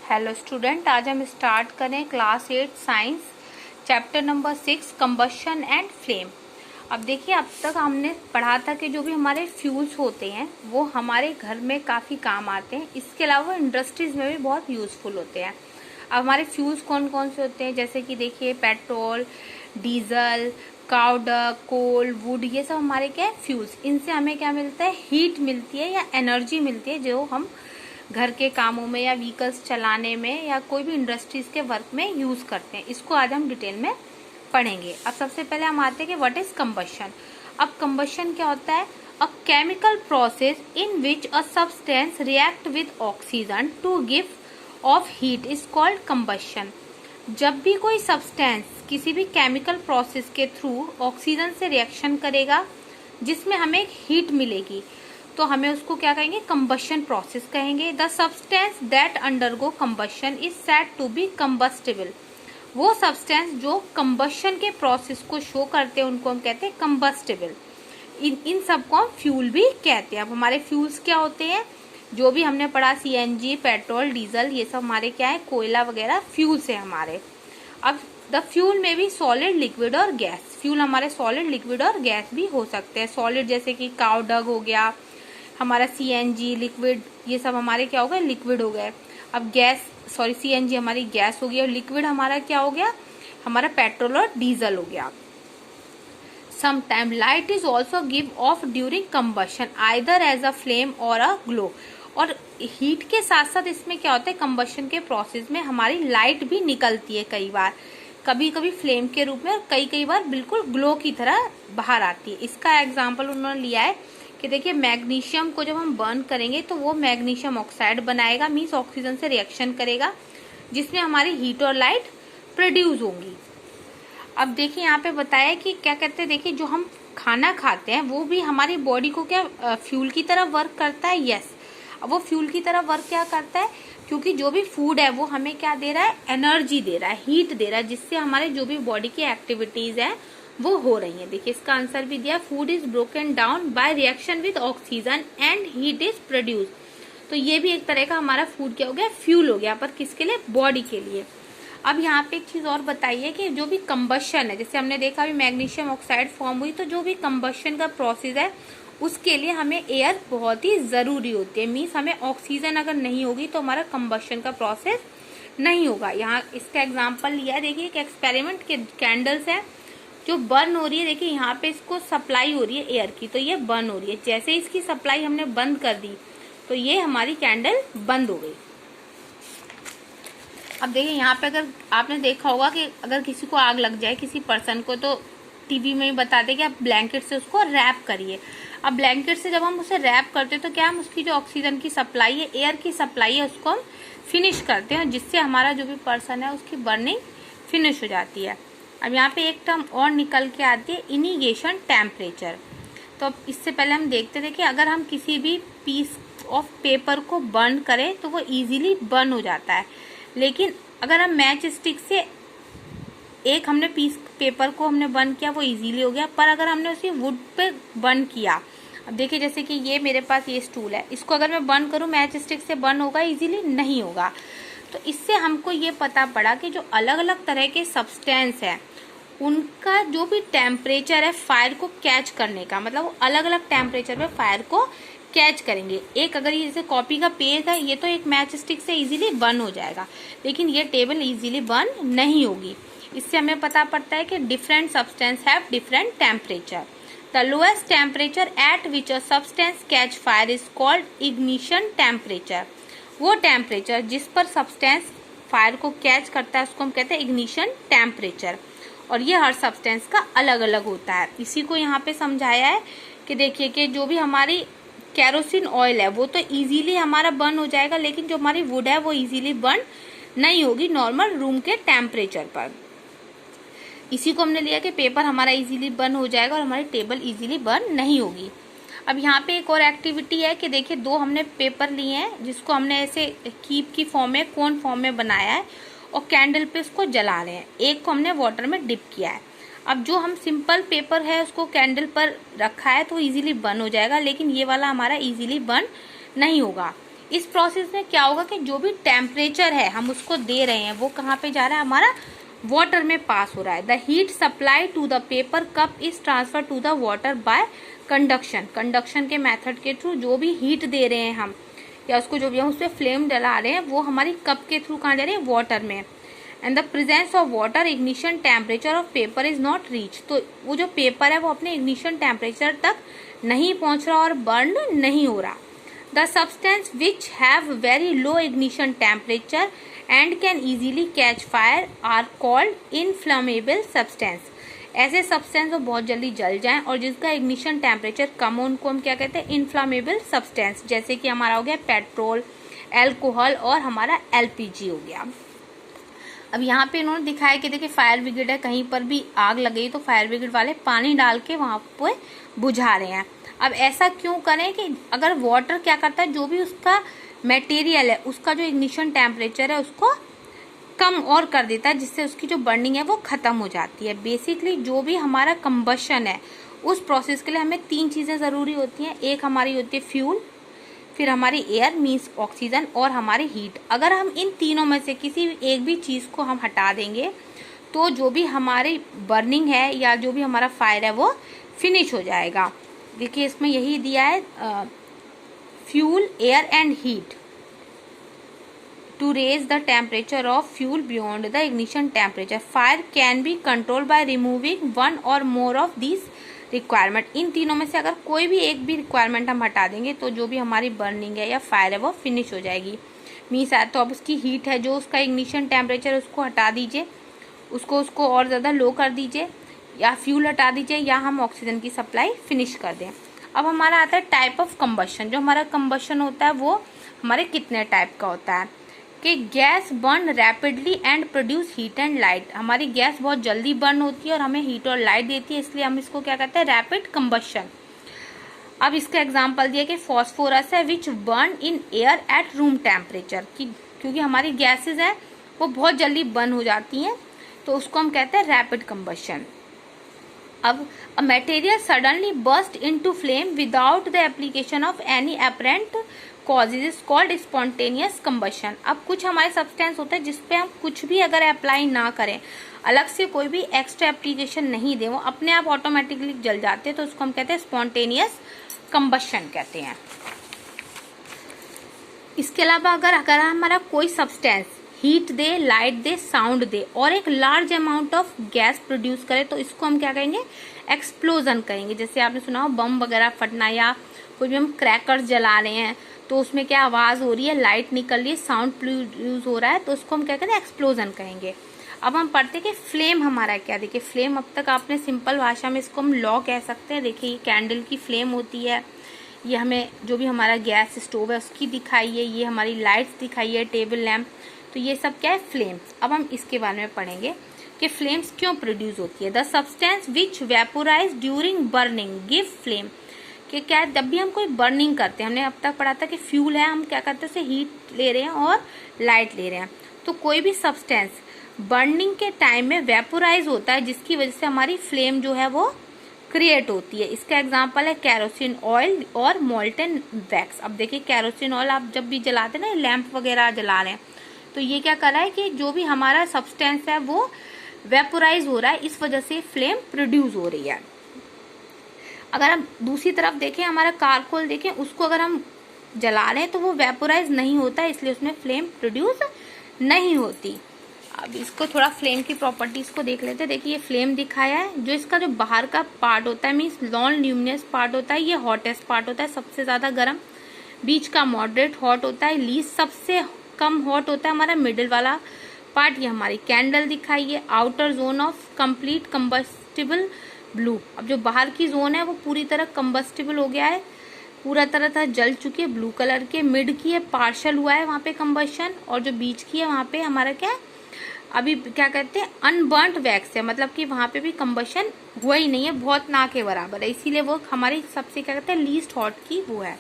Hello student, आज हम start करें class 8 science chapter number 6 combustion and flame. अब देखिए, अब तक हमने पढ़ा था कि जो भी हमारे फ्यूल्स होते हैं वो हमारे घर में काफ़ी काम आते हैं, इसके अलावा इंडस्ट्रीज़ में भी बहुत यूज़फुल होते हैं। अब हमारे फ्यूल्स कौन कौन से होते हैं, जैसे कि देखिए पेट्रोल, डीजल, काउडक, कोल, वुड, ये सब हमारे क्या है फ्यूल्स। इनसे हमें क्या मिलता है, हीट मिलती है या एनर्जी मिलती है, जो हम घर के कामों में या व्हीकल्स चलाने में या कोई भी इंडस्ट्रीज के वर्क में यूज करते हैं। इसको आज हम डिटेल में पढ़ेंगे। अब सबसे पहले हम आते हैं कि व्हाट इज कंबशन। अब कंबशन क्या होता है, a chemical process in which a substance react with oxygen to give off heat is called combustion. जब भी कोई सब्सटेंस किसी भी केमिकल प्रोसेस के थ्रू ऑक्सीजन से रिएक्शन करेगा जिसमें हमें एक हीट मिलेगी, तो हमें उसको क्या कहेंगे, कंबशन प्रोसेस कहेंगे। The substance that undergo combustion is said to be combustible. वो सब्सटेंस जो कंबशन के प्रोसेस को शो करते हैं उनको हम कहते हैं कंबस्टिबल। इन सबको हम फ्यूल भी कहते हैं। अब हमारे फ्यूल्स क्या होते हैं, जो भी हमने पढ़ा, सीएनजी, पेट्रोल, डीजल, ये सब हमारे क्या है, कोयला वगैरह फ्यूल्स है हमारे। अब द फ्यूल में भी सॉलिड, लिक्विड और गैस। फ्यूल हमारे सॉलिड, लिक्विड और गैस भी हो सकते हैं। सॉलिड जैसे कि काउ डंग हो गया हमारा, सीएनजी लिक्विड, ये सब हमारे क्या हो गए, लिक्विड हो गए। अब गैस, सॉरी सीएनजी हमारी गैस हो गई, और लिक्विड हमारा क्या हो गया, हमारा पेट्रोल और डीजल हो गया। Sometime light is also give off during combustion either as a flame or a glow. और हीट के साथ साथ इसमें क्या होता है, कंबशन के प्रोसेस में हमारी लाइट भी निकलती है कई बार, कभी कभी फ्लेम के रूप में और कई बार बिल्कुल ग्लो की तरह बाहर आती है। इसका एग्जाम्पल उन्होंने लिया है कि देखिए मैग्नीशियम को जब हम बर्न करेंगे तो वो मैग्नीशियम ऑक्साइड बनाएगा, मीन्स ऑक्सीजन से रिएक्शन करेगा, जिसमें हमारी हीट और लाइट प्रोड्यूस होंगी। अब देखिए यहाँ पे बताया कि क्या कहते हैं, देखिए जो हम खाना खाते हैं वो भी हमारी बॉडी को क्या फ्यूल की तरह वर्क करता है। यस, अब वो फ्यूल की तरह वर्क क्या करता है, क्योंकि जो भी फूड है वो हमें क्या दे रहा है, एनर्जी दे रहा है, हीट दे रहा है, जिससे हमारे जो भी बॉडी की एक्टिविटीज है वो हो रही है। देखिए इसका आंसर भी दिया, food is broken down by reaction with oxygen and heat is produce. तो ये भी एक तरह का हमारा फूड क्या हो गया, फ्यूल हो गया, पर किसके लिए, बॉडी के लिए। अब यहाँ पे एक चीज और बताइए कि जो भी कंबशन है, जैसे हमने देखा अभी मैग्नीशियम ऑक्साइड फॉर्म हुई, तो जो भी कंबशन का प्रोसेस है उसके लिए हमें एयर बहुत ही जरूरी होती है। मीन्स हमें ऑक्सीजन अगर नहीं होगी तो हमारा कंबशन का प्रोसेस नहीं होगा। यहाँ इसका एग्जाम्पल लिया है, देखिए एक एक्सपेरिमेंट के कैंडल्स है जो बर्न हो रही है। देखिए यहाँ पे इसको सप्लाई हो रही है एयर की, तो ये बर्न हो रही है। जैसे इसकी सप्लाई हमने बंद कर दी तो ये हमारी कैंडल बंद हो गई। अब देखिए यहाँ पे अगर आपने देखा होगा कि अगर किसी को आग लग जाए, किसी पर्सन को, तो टीवी में ही बताते कि आप ब्लैंकेट से उसको रैप करिए। अब ब्लैंकेट से जब हम उसे रैप करते हैं तो क्या हम उसकी जो ऑक्सीजन की सप्लाई है, एयर की सप्लाई है, उसको हम फिनिश करते हैं, जिससे हमारा जो भी पर्सन है उसकी बर्निंग फिनिश हो जाती है। अब यहाँ पे एक टर्म और निकल के आती है, इनिगेशन टेम्परेचर। तो अब इससे पहले हम देखते थे कि अगर हम किसी भी पीस ऑफ पेपर को बर्न करें तो वो इजीली बर्न हो जाता है, लेकिन अगर हम मैच स्टिक से एक हमने पीस पेपर को हमने बर्न किया वो इजीली हो गया, पर अगर हमने उसी वुड पे बर्न किया, अब देखिए जैसे कि ये मेरे पास ये स्टूल है, इसको अगर मैं बर्न करूं मैच स्टिक से, बर्न होगा इजीली, नहीं होगा। तो इससे हमको ये पता पड़ा कि जो अलग अलग तरह के सब्सटेंस है उनका जो भी टेम्परेचर है फायर को कैच करने का, मतलब वो अलग अलग टेम्परेचर पे फायर को कैच करेंगे। एक अगर ये जैसे कॉपी का पेज है, ये तो एक मैच स्टिक से इजीली बर्न हो जाएगा, लेकिन ये टेबल इजीली बर्न नहीं होगी। इससे हमें पता पड़ता है कि different substance have different temperature. The lowest temperature at which a substance catch fire is called ignition temperature. वो टेम्परेचर जिस पर सब्सटेंस फायर को कैच करता है उसको हम कहते हैं इग्निशन टेम्परेचर, और ये हर सब्सटेंस का अलग अलग होता है। इसी को यहाँ पे समझाया है कि देखिए कि जो भी हमारी केरोसिन ऑयल है वो तो इजीली हमारा बर्न हो जाएगा, लेकिन जो हमारी वुड है वो इजीली बर्न नहीं होगी नॉर्मल रूम के टेम्परेचर पर। इसी को हमने लिया कि पेपर हमारा इजीली बर्न हो जाएगा और हमारी टेबल इजीली बर्न नहीं होगी। अब यहाँ पे एक और एक्टिविटी है कि देखिए दो हमने पेपर लिए हैं जिसको हमने ऐसे कीप की फॉर्म में, कोन फॉर्म में बनाया है, और कैंडल पे उसको जला रहे हैं। एक को हमने वाटर में डिप किया है। अब जो हम सिंपल पेपर है उसको कैंडल पर रखा है तो इजीली बर्न हो जाएगा, लेकिन ये वाला हमारा इजीली बर्न नहीं होगा। इस प्रोसेस में क्या होगा कि जो भी टेम्परेचर है हम उसको दे रहे हैं वो कहाँ पे जा रहा है, हमारा वाटर में पास हो रहा है। The heat supply to the paper cup is transfer to the water by conduction. Conduction के मेथड के थ्रू जो भी हीट दे रहे हैं हम, या उसको जो भी हम उस पर फ्लेम डला रहे हैं, वो हमारी कप के थ्रू कहाँ जा रही है, वाटर में। And the presence of water ignition temperature of paper is not reach. तो वो जो पेपर है वो अपने इग्निशन टेम्परेचर तक नहीं पहुंच रहा और बर्न नहीं हो रहा। The substance which have very low ignition temperature and can easily catch fire are called inflammable substance. ऐसे सब्सटेंस जो बहुत जल्दी जल जाएं और जिसका इग्निशन टेम्परेचर कम हो उनको हम क्या कहते हैं, इनफ्लेमेबल सब्सटेंस। जैसे कि हमारा हो गया पेट्रोल, एल्कोहल और हमारा एलपीजी हो गया। अब यहाँ पे इन्होंने दिखाया कि देखिए फायर ब्रिगेड है, कहीं पर भी आग लगी तो फायर ब्रिगेड वाले पानी डाल के वहां पे बुझा रहे हैं। अब ऐसा क्यों करें कि अगर वाटर क्या करता है, जो भी उसका मटेरियल है उसका जो इग्निशन टेम्परेचर है उसको कम और कर देता है, जिससे उसकी जो बर्निंग है वो खत्म हो जाती है। बेसिकली जो भी हमारा कंबशन है उस प्रोसेस के लिए हमें 3 चीजें जरूरी होती हैं। एक हमारी होती है फ्यूल, फिर हमारी एयर मीन्स ऑक्सीजन, और हमारी हीट। अगर हम इन तीनों में से किसी एक भी चीज को हम हटा देंगे तो जो भी हमारी बर्निंग है या जो भी हमारा फायर है वो फिनिश हो जाएगा। देखिए इसमें यही दिया है, fuel, air and heat to raise the temperature of fuel beyond the ignition temperature. Fire can be controlled by removing one or more of these requirement. इन तीनों में से अगर कोई भी एक भी रिक्वायरमेंट हम हटा देंगे तो जो भी हमारी बर्निंग है या फायर है वो फिनिश हो जाएगी। मीन्स तो अब उसकी हीट है, जो उसका इग्निशन टेम्परेचर है उसको हटा दीजिए, उसको और ज़्यादा लो कर दीजिए, या फ्यूल हटा दीजिए, या हम ऑक्सीजन की सप्लाई फिनिश कर दें। अब हमारा आता है टाइप ऑफ कंबशन। जो हमारा कंबशन होता है वो हमारे कितने टाइप का होता है कि gas burn rapidly and produce heat and light. हमारी गैस बहुत जल्दी बर्न होती है और हमें हीट और लाइट देती है, इसलिए हम इसको क्या कहते हैं, रैपिड कंबशन। अब इसका एग्जांपल दिया कि फॉस्फोरस है which burn in air at room temperature, क्योंकि हमारी गैसेज हैं वो बहुत जल्दी बर्न हो जाती हैं, तो उसको हम कहते हैं रैपिड कंबशन। अब a material suddenly burst into flame without the application of any apparent causes is called spontaneous combustion. अब कुछ हमारे सब्सटेंस होते हैं जिसपे हम कुछ भी अगर अप्लाई ना करें, अलग से कोई भी एक्स्ट्रा एप्लीकेशन नहीं दे, वो अपने आप ऑटोमेटिकली जल जाते हैं, तो उसको हम कहते हैं स्पॉन्टेनियस कंबशन कहते हैं। इसके अलावा अगर हमारा कोई सब्सटेंस हीट दे, लाइट दे, साउंड दे और एक large amount of gas produce करे तो इसको हम क्या कहेंगे, एक्सप्लोजन कहेंगे। जैसे आपने सुना हो बम वगैरह फटना, या कोई भी हम क्रैकर्स जला रहे हैं तो उसमें क्या आवाज हो रही है, लाइट निकल रही है, साउंड प्रोड्यूस हो रहा है, तो उसको हम क्या कहते हैं, एक्सप्लोजन कहेंगे। अब हम पढ़ते कि फ्लेम हमारा क्या। देखिए फ्लेम अब तक आपने सिंपल भाषा में इसको हम लॉ कह सकते हैं। देखिए ये कैंडल की फ्लेम होती है, ये हमें जो भी हमारा गैस स्टोव है उसकी दिखाई है, ये हमारी लाइट्स दिखाई है, टेबल लैम्प, तो ये सब क्या है, फ्लेम्स। अब हम इसके बारे में पढ़ेंगे कि फ्लेम्स क्यों प्रोड्यूस होती है। The substance which vaporise during burning give flame. कि क्या है, जब भी हम कोई बर्निंग करते हैं, हमने अब तक पढ़ा था कि फ्यूल है, हम क्या करते हैं, उसे हीट ले रहे हैं और लाइट ले रहे हैं, तो कोई भी सब्सटेंस बर्निंग के टाइम में वेपोराइज होता है, जिसकी वजह से हमारी फ्लेम जो है वो क्रिएट होती है। इसका एग्जांपल है कैरोसिन ऑयल और मोल्टन वैक्स। अब देखिए कैरोसिन ऑयल आप जब भी जलाते हैं ना, लैंप वगैरह जला रहे हैं, तो ये क्या कर रहा है कि जो भी हमारा सब्सटेंस है वो वेपोराइज हो रहा है, इस वजह से फ्लेम प्रोड्यूस हो रही है। अगर हम दूसरी तरफ देखें, हमारा कारकोल देखें, उसको अगर हम जला रहे हैं तो वो वेपोराइज नहीं होता, इसलिए उसमें फ्लेम प्रोड्यूस नहीं होती। अब इसको थोड़ा फ्लेम की प्रॉपर्टीज को देख लेते हैं। देखिए ये फ्लेम दिखाया है, जो इसका जो बाहर का पार्ट होता है मीन्स नॉन ल्यूमिनस पार्ट होता है, ये हॉटेस्ट पार्ट होता है, सबसे ज्यादा गर्म। बीच का मॉडरेट हॉट होता है, लीस्ट सबसे कम हॉट होता है हमारा मिडिल वाला पार्ट, ये हमारी कैंडल दिखाई है। Outer zone of complete combustible blue. अब जो बाहर की जोन है वो पूरी तरह कंबस्टिबल हो गया है, पूरा तरह जल चुकी है, ब्लू कलर के। मिड की है, पार्शल हुआ है वहां पे कंबशन, और जो बीच की है वहां पे हमारा क्या है, अभी क्या कहते हैं, अनबर्न्ट वैक्स है, मतलब कि वहां पे भी कंबशन हुआ ही नहीं है, बहुत ना के बराबर है, इसीलिए वो हमारी सबसे क्या कहते हैं, लीस्ट हॉट की वो है।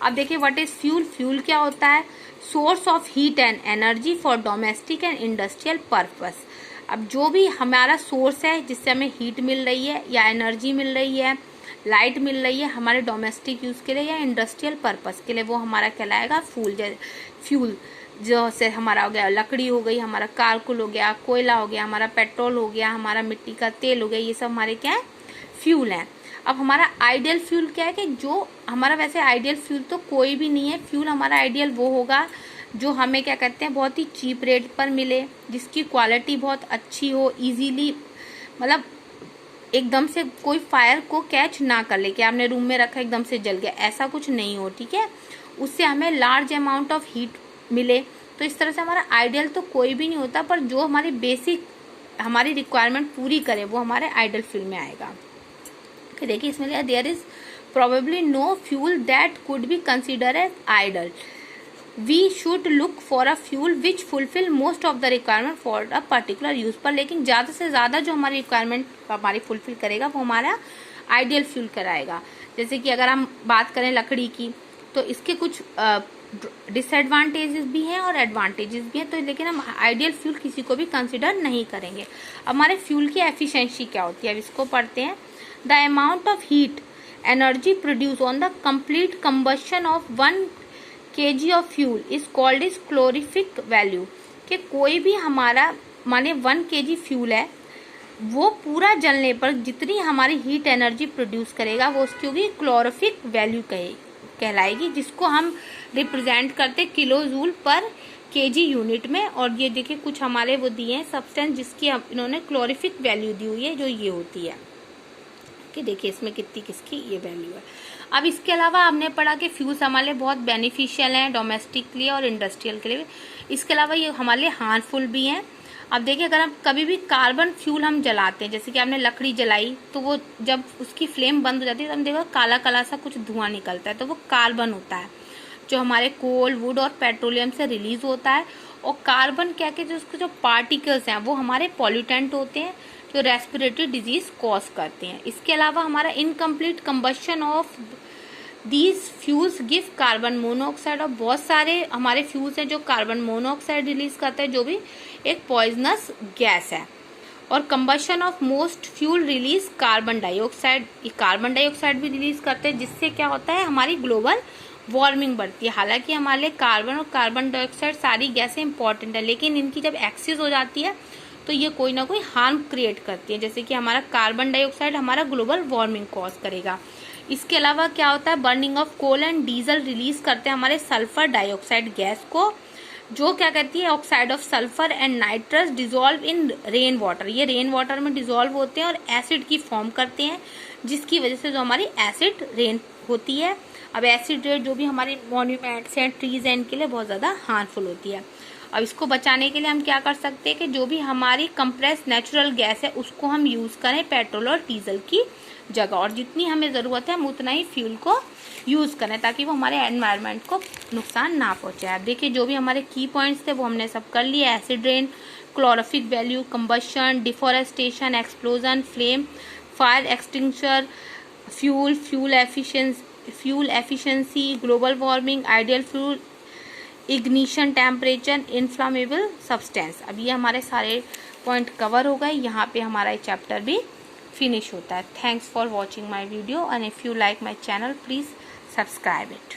अब देखिए व्हाट इज फ्यूल। फ्यूल क्या होता है, source of heat and energy for domestic and industrial purpose. अब जो भी हमारा सोर्स है जिससे हमें हीट मिल रही है या एनर्जी मिल रही है लाइट मिल रही है हमारे डोमेस्टिक यूज़ के लिए या इंडस्ट्रियल पर्पस के लिए, वो हमारा कहलाएगा फ्यूल। जो से हमारा हो गया लकड़ी हो गई, हमारा कारकोल हो गया, कोयला हो गया, हमारा पेट्रोल हो गया, हमारा मिट्टी का तेल हो गया, ये सब हमारे क्या है, फ्यूल हैं। अब हमारा आइडियल फ्यूल क्या है कि जो हमारा, वैसे आइडियल फ्यूल तो कोई भी नहीं है, फ्यूल हमारा आइडियल वो होगा जो हमें क्या कहते हैं बहुत ही चीप रेट पर मिले, जिसकी क्वालिटी बहुत अच्छी हो, इजीली मतलब एकदम से कोई फायर को कैच ना कर ले कि आपने रूम में रखा एकदम से जल गया, ऐसा कुछ नहीं हो, ठीक है। उससे हमें लार्ज अमाउंट ऑफ हीट मिले। तो इस तरह से हमारा आइडियल तो कोई भी नहीं होता, पर जो हमारी बेसिक हमारी रिक्वायरमेंट पूरी करे वो हमारे आइडियल फ्यूल में आएगा। देखिए इसमें there is probably no fuel that could be consider as ideal, we should look for a fuel which fulfil most of the requirement for a particular use पर। लेकिन ज़्यादा से ज़्यादा जो हमारी रिक्वायरमेंट हमारी फुलफिल करेगा वो हमारा आइडियल फ्यूल कराएगा। जैसे कि अगर हम बात करें लकड़ी की, तो इसके कुछ डिसएडवांटेजेस भी हैं और एडवांटेजेस भी हैं, तो लेकिन हम आइडियल फ्यूल किसी को भी कंसिडर नहीं करेंगे। हमारे फ्यूल की एफिशिएंसी क्या होती है, अब इसको पढ़ते हैं। The amount of heat energy produce on the complete combustion of 1 kg of fuel is called is calorific value. कि कोई भी हमारा माने 1 kg फ्यूल है, वो पूरा जलने पर जितनी हमारी हीट एनर्जी प्रोड्यूस करेगा वो उसकी होगी क्लोरिफिक वैल्यू कहलाएगी, जिसको हम रिप्रेजेंट करते किलो जूल पर केजी यूनिट में। और ये देखिए कुछ हमारे वो दिए हैं सब्सटेंस जिसकी इन्होंने क्लोरिफिक वैल्यू दी हुई है, जो ये होती है कि देखिए इसमें कितनी किसकी ये वैल्यू है। अब इसके अलावा हमने पढ़ा कि फ्यूल्स हमारे लिए बहुत बेनिफिशियल हैं डोमेस्टिक के लिए और इंडस्ट्रियल के लिए। इसके अलावा ये हमारे लिए हार्मफुल भी हैं। अब देखिए अगर हम कभी भी कार्बन फ्यूल हम जलाते हैं, जैसे कि आपने लकड़ी जलाई, तो वो जब उसकी फ्लेम बंद हो जाती है तो हम देखो काला काला सा कुछ धुआं निकलता है, तो वो कार्बन होता है जो हमारे कोल, वुड और पेट्रोलियम से रिलीज होता है। और कार्बन क्या कि जो उसके जो पार्टिकल्स हैं वो हमारे पॉल्यूटेंट होते हैं जो रेस्पिरेटरी डिजीज कॉज करते हैं। इसके अलावा हमारा incomplete combustion of these fuels give carbon monoxide, और बहुत सारे हमारे फ्यूल्स हैं जो कार्बन मोनोऑक्साइड रिलीज करते हैं, जो भी एक पॉइजनस गैस है। और combustion of most fuel release carbon dioxide, ये कार्बन डाइऑक्साइड भी रिलीज करते हैं, जिससे क्या होता है हमारी ग्लोबल वार्मिंग बढ़ती है। हालांकि हमारे लिए कार्बन और कार्बन डाइऑक्साइड सारी गैसें इंपॉर्टेंट है, लेकिन इनकी जब एक्सेस हो जाती है तो ये कोई ना कोई हार्म क्रिएट करती है। जैसे कि हमारा कार्बन डाइऑक्साइड हमारा ग्लोबल वार्मिंग कॉज करेगा। इसके अलावा क्या होता है, burning of coal and diesel release करते हैं हमारे सल्फर डाइऑक्साइड गैस को, जो क्या कहती है oxide of sulphur and nitrous dissolve in rain water, ये रेन वाटर में डिजोल्व होते हैं और एसिड की फॉर्म करते हैं, जिसकी वजह से जो हमारी एसिड रेन होती है। अब एसिड रेन जो भी हमारे मॉन्यूमेंट्स हैं, ट्रीज हैं, इनके लिए बहुत ज्यादा हार्मफुल होती है। अब इसको बचाने के लिए हम क्या कर सकते हैं कि जो भी हमारी कंप्रेस नेचुरल गैस है उसको हम यूज करें पेट्रोल और डीजल की जगह, और जितनी हमें जरूरत है हम उतना ही फ्यूल को यूज करें ताकि वो हमारे एनवायरनमेंट को नुकसान ना पहुंचाए। अब देखिए जो भी हमारे की पॉइंट्स थे वो हमने सब कर लिए, acid rain, calorific value, combustion, deforestation, explosion, flame, fire extinguisher, fuel efficiency, global warming, ideal fuel, ignition temperature, inflammable substance. अब ये हमारे सारे पॉइंट कवर हो गए, यहाँ पे हमारा ये चैप्टर भी फिनिश होता है। Thanks for watching my video, and if you like my channel please subscribe it.